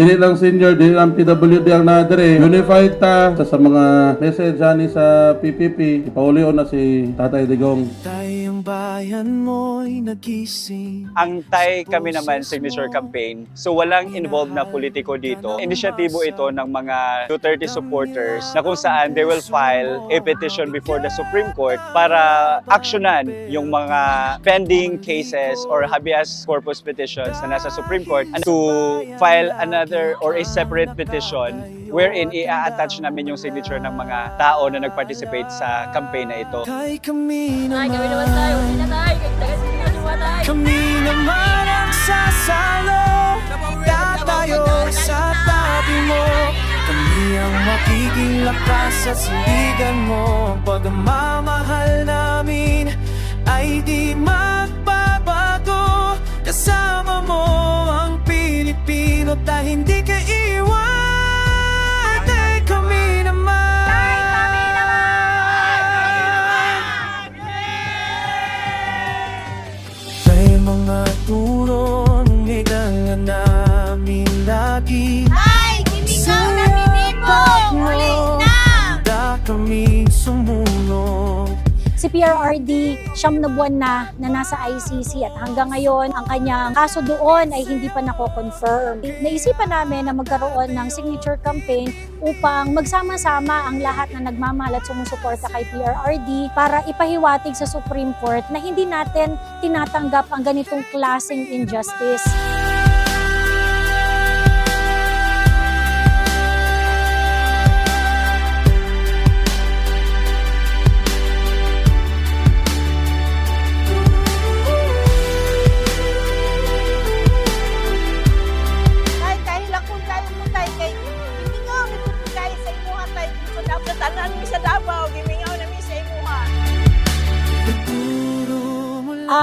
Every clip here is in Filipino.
dili lang senior, dili lang PWD ang nadire. Unified ta sa mga message ani sa PPP. Ipaulio na si Tatay Digong. Tayong bayan mo'y nagising. Ang TAI kami naman signature campaign, so walang involved na politiko dito. Inisyatibo ito ng mga Duterte supporters na kung saan they will file a petition before the Supreme Court para aksyonan yung mga pending cases or habeas corpus petitions na nasa Supreme Court and to file another or a separate petition wherein i-attach namin yung signature ng mga tao na nag-participate sa campaign na ito. Kay kami Ay, naman, kami naman tayo. Hindi na tayo. Tayo. kami naman ang sasalo. Tatayo sa tabi mo. Kami ang magiging lakas at siligan mo. Pagmamahal namin ay di magbabago. Kasama mo ang Pilipino dahil hindi ka iwan. Ay kami naman. May mga turon kailangan namin lagi. Ay, kimingaw na minimo. Uli na. Handa kami sumunod. Si PRRD, 9 na buwan na nasa ICC at hanggang ngayon ang kanyang kaso doon ay hindi pa nako-confirm. Naisipan namin na magkaroon ng signature campaign upang magsama-sama ang lahat na nagmamahal at sumusuporta kay PRRD para ipahiwatig sa Supreme Court na hindi natin tinatanggap ang ganitong klaseng injustice.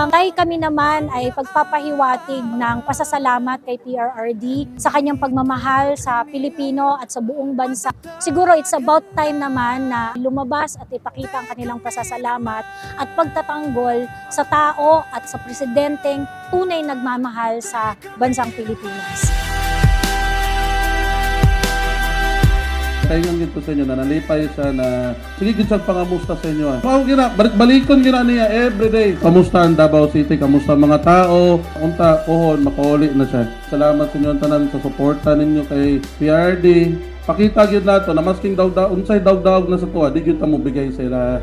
Kay kami naman ay pagpapahiwatig ng pasasalamat kay PRRD sa kanyang pagmamahal sa Pilipino at sa buong bansa. Siguro it's about time naman na lumabas at ipakita ang kanilang pasasalamat at pagtatanggol sa tao at sa presidenteng tunay nagmamahal sa bansang Pilipinas. Kaingan dito sa inyo na nalipay siya na sige gid sa pangamusta sa inyo. Mao gina balik-balikon gina niya everyday. Kamusta ang Davao City? Kamusta ang mga tao? Unta kohon makauli na siya. Salamat sa inyo tanan sa suporta ninyo kay PRD. Pakita gyud nato na masking daw unsay daw na sa tuwa di gyud ta mo bigay sa ila.